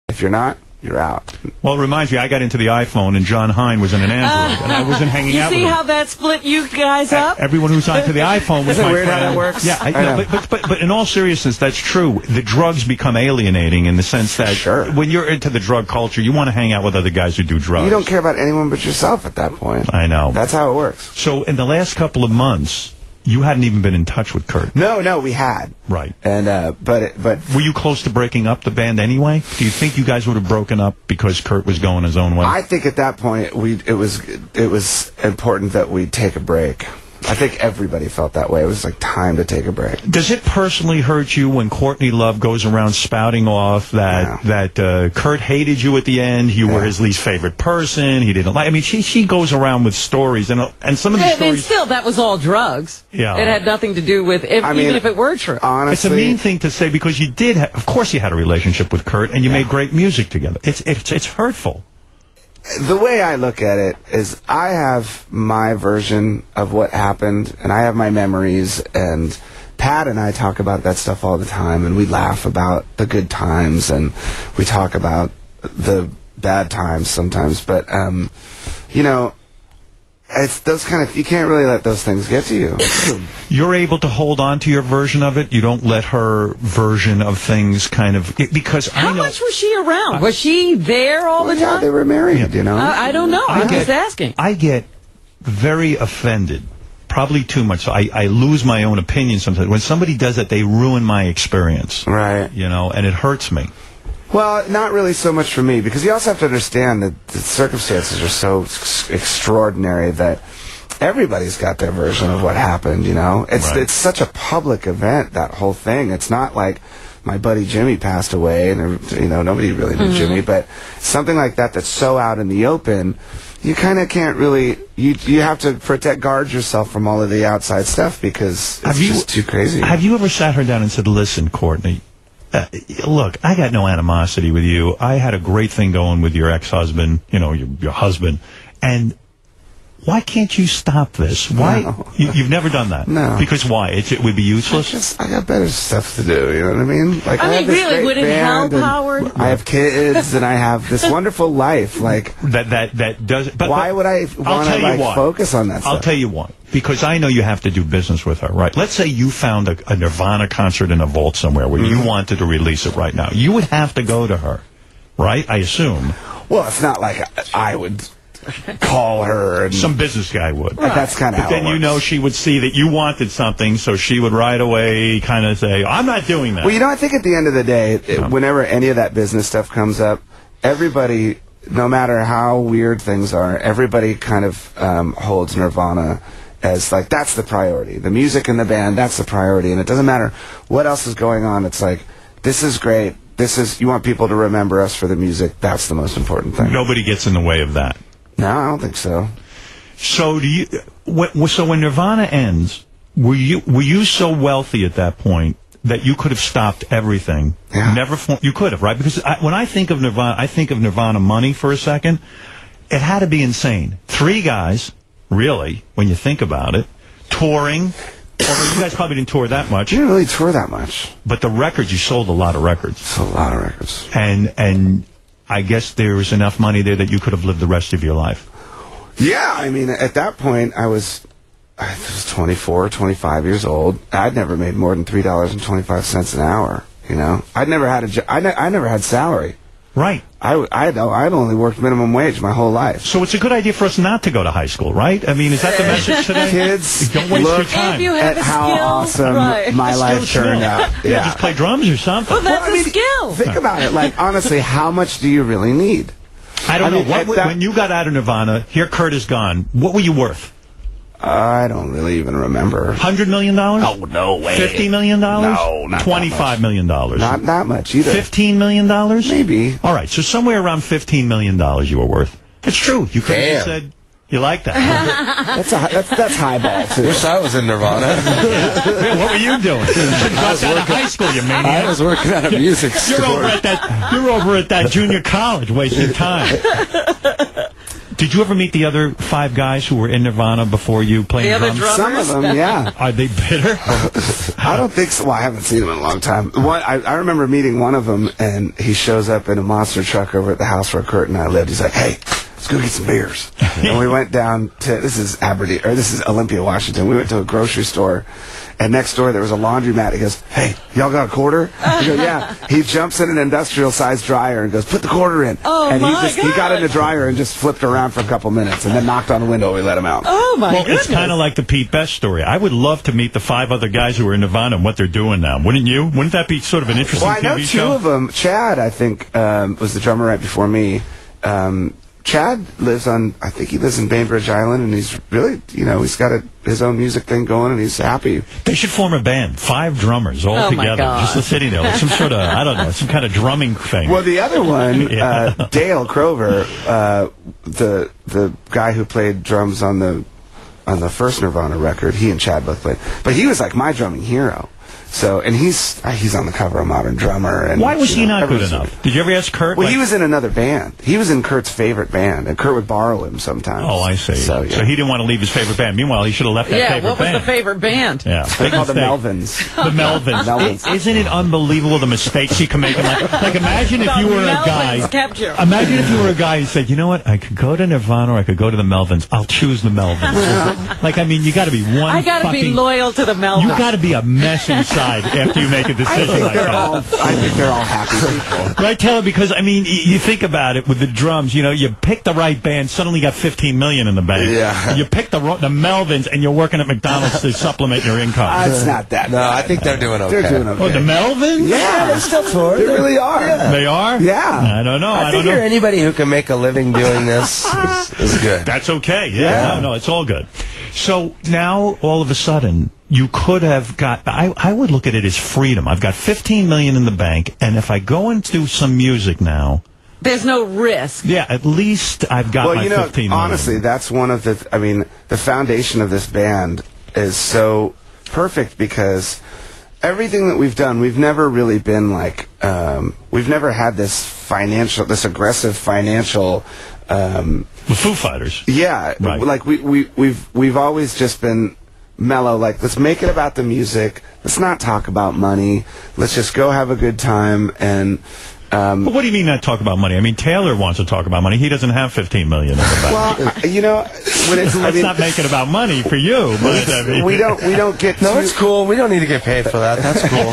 If you're not, you're out. Well, it reminds me, I got into the iPhone and John Hine was in an Android, and I wasn't hanging out with him. You see how that split you guys up? Everyone who's onto the iPhone was Isn't my it weird friend. how that works? Yeah, but in all seriousness, that's true. The drugs become alienating in the sense that when you're into the drug culture, you want to hang out with other guys who do drugs. You don't care about anyone but yourself at that point. I know. That's how it works. So in the last couple of months, you hadn't even been in touch with Kurt. No, we had. Right. And but were you close to breaking up the band anyway? Do you think you guys would have broken up because Kurt was going his own way? I think at that point it was important that we take a break. I think everybody felt that way. It was like time to take a break. Does it personally hurt you when Courtney Love goes around spouting off that Kurt hated you at the end, you were his least favorite person, he didn't like... I mean, she goes around with stories, and some of the stories... And still, that was all drugs. Yeah. It had nothing to do with... even if it were true. Honestly... It's a mean thing to say, because you did... of course you had a relationship with Kurt, and you made great music together. It's hurtful. The way I look at it is I have my version of what happened, and I have my memories, and Pat and I talk about that stuff all the time, and we laugh about the good times, and we talk about the bad times sometimes, but, you know, it's those kind of... You can't really let those things get to you. You're able to hold on to your version of it? You don't let her version of things kind of... Because How much was she around? Was she there all the time? Yeah, they were married, you know? I don't know. I'm just asking. I get very offended. Probably too much. So I lose my own opinion sometimes. When somebody does that, they ruin my experience. Right. You know, and it hurts me. Well, not really so much for me, because you also have to understand that the circumstances are so extraordinary that everybody's got their version of what happened, you know? It's such a public event, that whole thing. It's not like my buddy Jimmy passed away, and, you know, nobody really knew Jimmy, but something like that that's so out in the open, you kind of can't really... You have to guard yourself from all of the outside stuff, because it's just too crazy. Have you ever sat her down and said, listen, Courtney... look, I got no animosity with you. I had a great thing going with your ex-husband, you know, your husband. And why can't you stop this? Why? No. You've never done that? No. Because why? It would be useless? I got better stuff to do, you know what I mean? Like, I mean, really, would it help, Howard? I have kids, and I have this wonderful life. Like, that does... But why would I want to, focus on that stuff? I'll tell you why. Because I know you have to do business with her, right? Let's say you found a Nirvana concert in a vault somewhere where you wanted to release it right now. You would have to go to her, right? I assume. Well, it's not like I would call her. And some business guy would. Right. That's kind of how it works. But then you know she would see that you wanted something, so she would right away kind of say, I'm not doing that. Well, you know, I think at the end of the day, whenever any of that business stuff comes up, everybody, no matter how weird things are, everybody kind of holds Nirvana as, like, that's the priority. The music and the band, that's the priority. And it doesn't matter what else is going on. It's like, this is great. You want people to remember us for the music. That's the most important thing. Nobody gets in the way of that. No, I don't think so. So when Nirvana ends, were you so wealthy at that point that you could have stopped everything? Yeah. You could have, right? Because when I think of Nirvana, I think of Nirvana money for a second. It had to be insane. 3 guys, really, when you think about it, touring. Although you guys probably didn't tour that much. You didn't really tour that much. But the records, you sold a lot of records. Sold a lot of records. And I guess there was enough money there that you could have lived the rest of your life. Yeah, I mean, at that point, I was 24, 25 years old. I'd never made more than $3.25 an hour, you know? I'd never had I never had salary. Right. I'd only worked minimum wage my whole life. So it's a good idea for us not to go to high school, right? I mean, is that the message today? Kids, don't waste your time. If you have at how awesome my life turned out. Yeah, just play drums or something. Well, that's a skill. Think about it. Like, honestly, how much do you really need? I don't know. When you got out of Nirvana, here Kurt is gone, what were you worth? I don't really even remember. $100 million? Oh, no way. $50 million? No, not $25 million. Not that much either. $15 million? Maybe. All right, so somewhere around $15 million you were worth. It's true. You could have said you like that. That's highball, too. Wish I was in Nirvana. Yeah, what were you doing? You should have got out of high school, you maniac. I was working at a music store. You're over at that junior college wasting time. Did you ever meet the other 5 guys who were in Nirvana before you playing The other drums? drummers? Some of them, yeah. Are they bitter? I don't think so. Well, I haven't seen him in a long time. I remember meeting one of them, and he shows up in a monster truck over at the house where Kurt and I lived. He's like, "Hey, let's go get some beers." And we went down to, this is Olympia, Washington. We went to a grocery store, and next door there was a laundromat. He goes, "Hey, y'all got a quarter?" I go, "Yeah." He jumps in an industrial-sized dryer and goes, "Put the quarter in." Oh, and my he got in the dryer and just flipped around for a couple minutes, and then knocked on the window. We let him out. Oh, my Well, goodness. it's kind of like the Pete Best story. I would love to meet the 5 other guys who are in Nirvana and what they're doing now. Wouldn't you? Wouldn't that be sort of an interesting Well, I know TV 2 show? of them. Chad, I think, was the drummer right before me. Chad lives I think he lives in Bainbridge Island, and he's really, he's got his own music thing going, and he's happy. They should form a band, 5 drummers all Oh, my together, God. just sitting there, like some sort of, I don't know, some kind of drumming thing. Well, the other one, Yeah. Dale Crover, the guy who played drums on the first Nirvana record, he and Chad both played, but he was like my drumming hero. So, and he's on the cover of Modern Drummer. And Why was he not good everyone's- enough? Did you ever ask Kurt? Well, like- he was in another band. He was in Kurt's favorite band, and Kurt would borrow him sometimes. Oh, I see. So, So he didn't want to leave his favorite band. Meanwhile, he should have left that Yeah, favorite what was band. the favorite band? Yeah, They're big called the mistake. Melvins. The Melvins. Melvins. Isn't it unbelievable the mistakes he can make? Like imagine if The you were a Melvins guy. kept you. Imagine if you were a guy who said, "You know what? I could go to Nirvana or I could go to the Melvins. I'll choose the Melvins." Like, I mean, you got to be one. I got to be fucking- loyal to the Melvins. You got to be a mess inside after you make a decision like that. I think they're all happy people. Right, Taylor? Because, I mean, you think about it with the drums, you pick the right band, suddenly you got $15 million in the bank. Yeah. You pick the Melvins, and you're working at McDonald's to supplement your income. It's not that. No, I think they're doing okay. They're doing okay. Oh, the Melvins? Yeah, They're still touring. they really are. Yeah. They are? Yeah. I don't know. I don't figure know. anybody who can make a living doing this is good. That's okay. Yeah. Yeah. No, it's all good. So now, all of a sudden, you could have got, I would look at it as freedom. I've got $15 million in the bank, and if I go and do some music now, There's no risk. yeah, at least I've got my $15 million. honestly, that's one of the foundation of this band is so perfect because everything that we've done, we've never really been like, we've never had this aggressive financial, The Foo Fighters. yeah, Right. like we've always just been mellow, like let's make it about the music, let's not talk about money, let's just go have a good time. And But what do you mean not talk about money? I mean, Taylor wants to talk about money. He doesn't have $15 million in the bank. well, when it's, Let's not make it about money for you. But I mean, we don't get No, too- it's cool. We don't need to get paid for that. That's cool.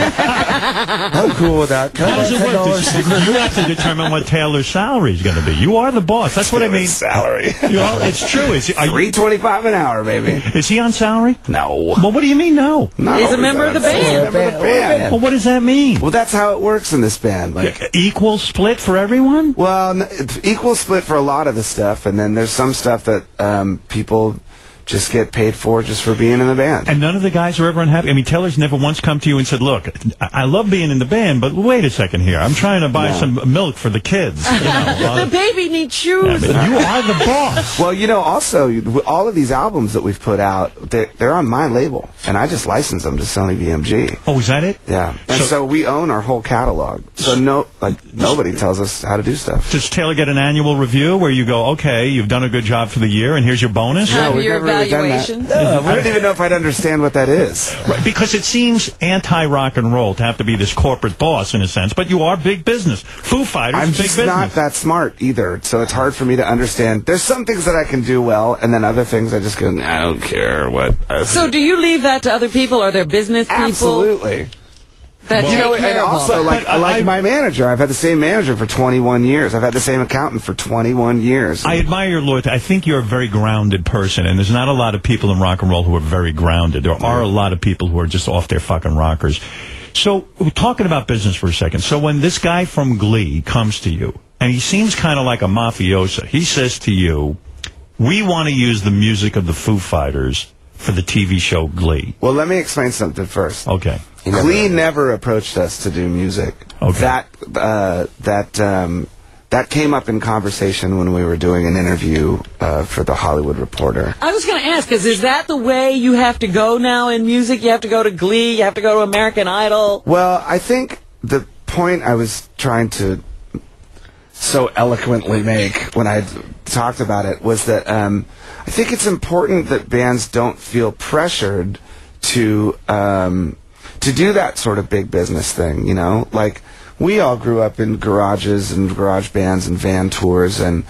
I'm cool with that. Can I How does have it work? $10? You have to determine what Taylor's salary is going to be. You are the boss. That's what I mean. salary. It's true. $3.25 an hour, baby. Is he on salary? No. Well, what do you mean no? No, He's a member of the band. He's a member of the band. Well, what does that mean? Well, that's how it works in this band. Like, Equal split for everyone? well, it's equal split for a lot of the stuff, and then there's some stuff that people just get paid for just for being in the band. And none of the guys are ever unhappy? I mean, Taylor's never once come to you and said, look, I love being in the band, but wait a second here. I'm trying to buy some milk for the kids. The baby needs shoes. But you are the boss. Well, also, all of these albums that we've put out, they're on my label, and I just license them to Sony BMG. Oh, is that it? Yeah, and so we own our whole catalog. So nobody tells us how to do stuff. Does Taylor get an annual review where you go, okay, you've done a good job for the year, and here's your bonus? Have we've your never really done that. evaluation. I don't even know if I'd understand what that is. Right, because it seems anti-rock and roll to have to be this corporate boss in a sense, but you are big business. Foo Fighters I'm is big just business. not that smart either, so it's hard for me to understand. There's some things that I can do well, and then other things I just go, I don't care what. So do you leave that to other people? Are there business people Absolutely. that take And care of all also, that? like my manager, I've had the same manager for 21 years. I've had the same accountant for 21 years. I admire your loyalty. I think you're a very grounded person, and there's not a lot of people in rock and roll who are very grounded. There are a lot of people who are just off their fucking rockers. So, we're talking about business for a second. So when this guy from Glee comes to you, and he seems kind of like a mafioso, he says to you, we want to use the music of the Foo Fighters for the TV show Glee. Well, let me explain something first. Okay. Glee never approached us to do music. Okay. That came up in conversation when we were doing an interview for the Hollywood Reporter. I was going to ask, is that the way you have to go now in music? You have to go to Glee, you have to go to American Idol? Well, I think the point I was trying to so eloquently make when I talked about it was that I think it's important that bands don't feel pressured to do that sort of big business thing, you know? Like, we all grew up in garages and garage bands and van tours, and,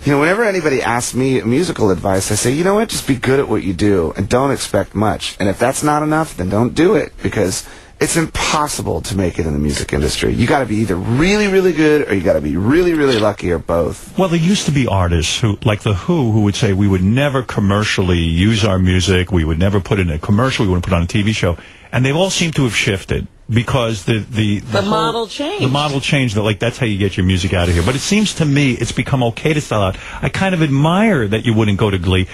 you know, whenever anybody asks me musical advice, I say, you know what, just be good at what you do and don't expect much. And if that's not enough, then don't do it, because it's impossible to make it in the music industry. You got to be either really, really good, or you got to be really, really lucky, or both. Well, there used to be artists who, like The Who, would say we would never commercially use our music. We would never put it in a commercial. We wouldn't put it on a TV show. And they've all seemed to have shifted because the model changed. The model changed. Like, that's how you get your music out of here. But it seems to me it's become okay to sell out. I kind of admire that you wouldn't go to Glee.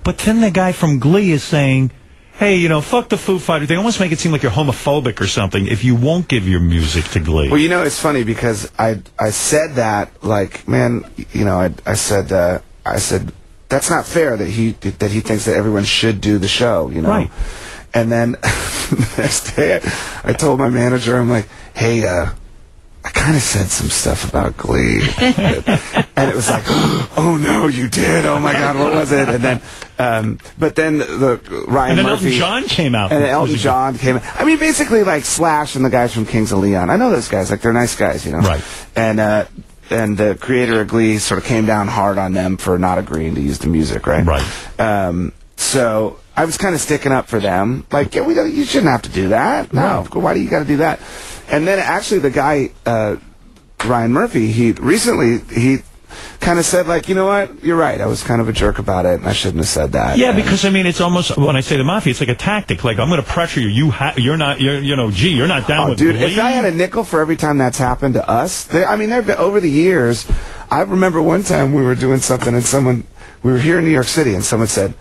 But then the guy from Glee is saying, hey, you know, fuck the Foo Fighters. They almost make it seem like you're homophobic or something if you won't give your music to Glee. Well, you know, it's funny because I said that, like, man, you know, I said that's not fair that he thinks that everyone should do the show, you know. Right. And then the next day I told my manager, I'm like, hey, I kind of said some stuff about Glee. And it was like, oh no, you did. Oh my God, what was it? And then, but then the Ryan and then Murphy. Elton John came out. And Elton John came. I mean, basically like Slash and the guys from Kings of Leon. I know those guys. Like, they're nice guys, you know. Right. And the creator of Glee sort of came down hard on them for not agreeing to use the music, right? Right. So I was kind of sticking up for them. Like, yeah, you shouldn't have to do that. No, why do you got to do that? And then actually the guy, Ryan Murphy, he kind of said, like, you know what, you're right, I was kind of a jerk about it, and I shouldn't have said that. Yeah, because, I mean, it's almost, when I say the Mafia, it's like a tactic. Like, I'm going to pressure you. You're not down with dude, Glee. if I had a nickel for every time that's happened to us, over the years, I remember one time we were doing something, and we were here in New York City, and someone said,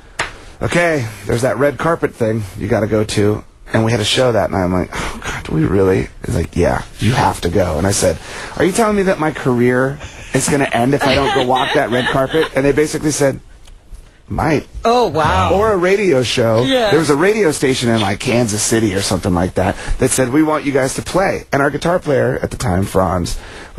okay, there's that red carpet thing you got to go to. And we had a show that night. I'm like, oh, God, do we really? He's like, yeah, you have to go. And I said, are you telling me that my career is going to end if I don't go walk that red carpet? And they basically said, might. Oh, wow. Or a radio show. Yeah. There was a radio station in, like, Kansas City or something like that said, we want you guys to play. And our guitar player at the time, Franz,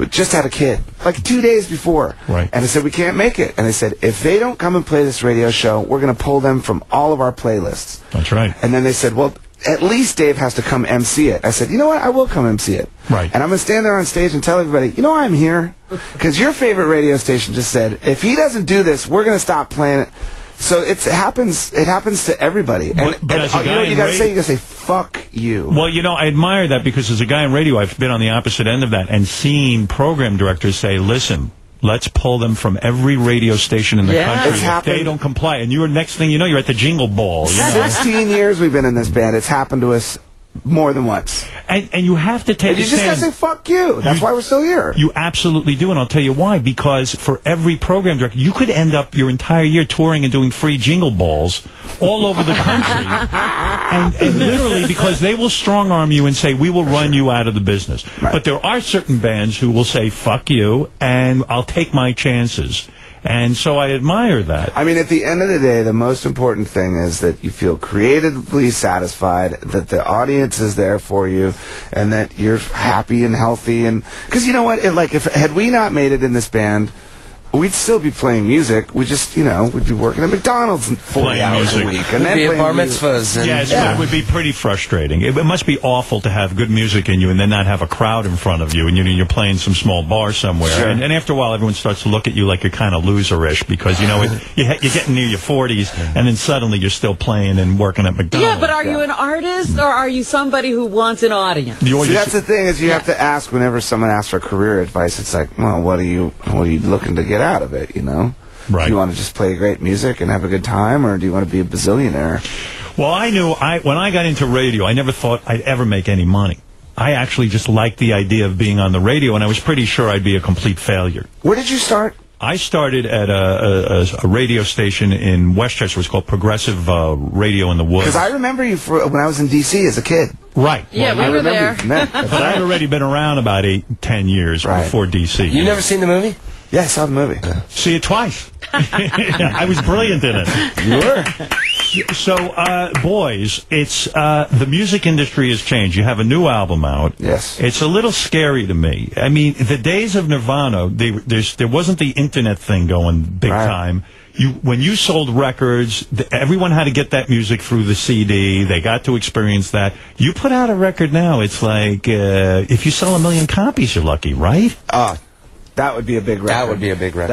just had a kid, like 2 days before. Right. And I said, we can't make it. And they said, if they don't come and play this radio show, we're going to pull them from all of our playlists. That's right. And then they said, well, at least Dave has to come MC it. I said, you know what? I will come MC it. Right. And I'm going to stand there on stage and tell everybody, you know why I'm here? Because your favorite radio station just said, if he doesn't do this, we're going to stop playing it. So it happens to everybody. And, but as a guy, you know what you got to say? You got to say, fuck you. Well, you know, I admire that because as a guy in radio, I've been on the opposite end of that and seen program directors say, listen, let's pull them from every radio station in the country if they don't comply. And next thing you know, you're at the Jingle Ball. You know? 16 years we've been in this band. It's happened to us more than once. And you have to take and you just got to say, fuck you. That's why we're still here. You absolutely do, and I'll tell you why. Because for every program director, you could end up your entire year touring and doing free Jingle Balls all over the country. and literally, because they will strong-arm you and say, we will run you out of the business. Right. But there are certain bands who will say, fuck you, and I'll take my chances. And so I admire that. I mean, at the end of the day, the most important thing is that you feel creatively satisfied, that the audience is there for you, and that you're happy and healthy. And because you know what, had we not made it in this band, we'd still be playing music. We just, we'd be working at McDonald's 40 hours a week. And then be at bar mitzvahs. Yes, it would be pretty frustrating. It must be awful to have good music in you and then not have a crowd in front of you, and you're playing some small bar somewhere. Sure. And after a while, everyone starts to look at you like you're kind of loserish because, you're getting near your 40s, and then suddenly you're still playing and working at McDonald's. Yeah, but are you an artist, or are you somebody who wants an audience? See, that's the thing, is you have to ask whenever someone asks for career advice. It's like, well, what are you looking to get out of it, Right. Do you want to just play great music and have a good time, or do you want to be a bazillionaire? Well, I knew when I got into radio, I never thought I'd ever make any money. I actually just liked the idea of being on the radio, and I was pretty sure I'd be a complete failure. Where did you start? I started at a radio station in Westchester. It was called Progressive Radio in the Woods. Because I remember you when I was in D.C. as a kid. Right. Yeah, well, we were there. But I'd already been around about 8-10 years before D.C. You never seen the movie? Yeah, I saw the movie. See it twice. I was brilliant in it. You were. So, boys, it's the music industry has changed. You have a new album out. Yes. It's a little scary to me. I mean, the days of Nirvana, there wasn't the internet thing going big time. When you sold records, everyone had to get that music through the CD. They got to experience that. You put out a record now, it's like, if you sell 1 million copies, you're lucky, right? That would be a big record. That would be a big record.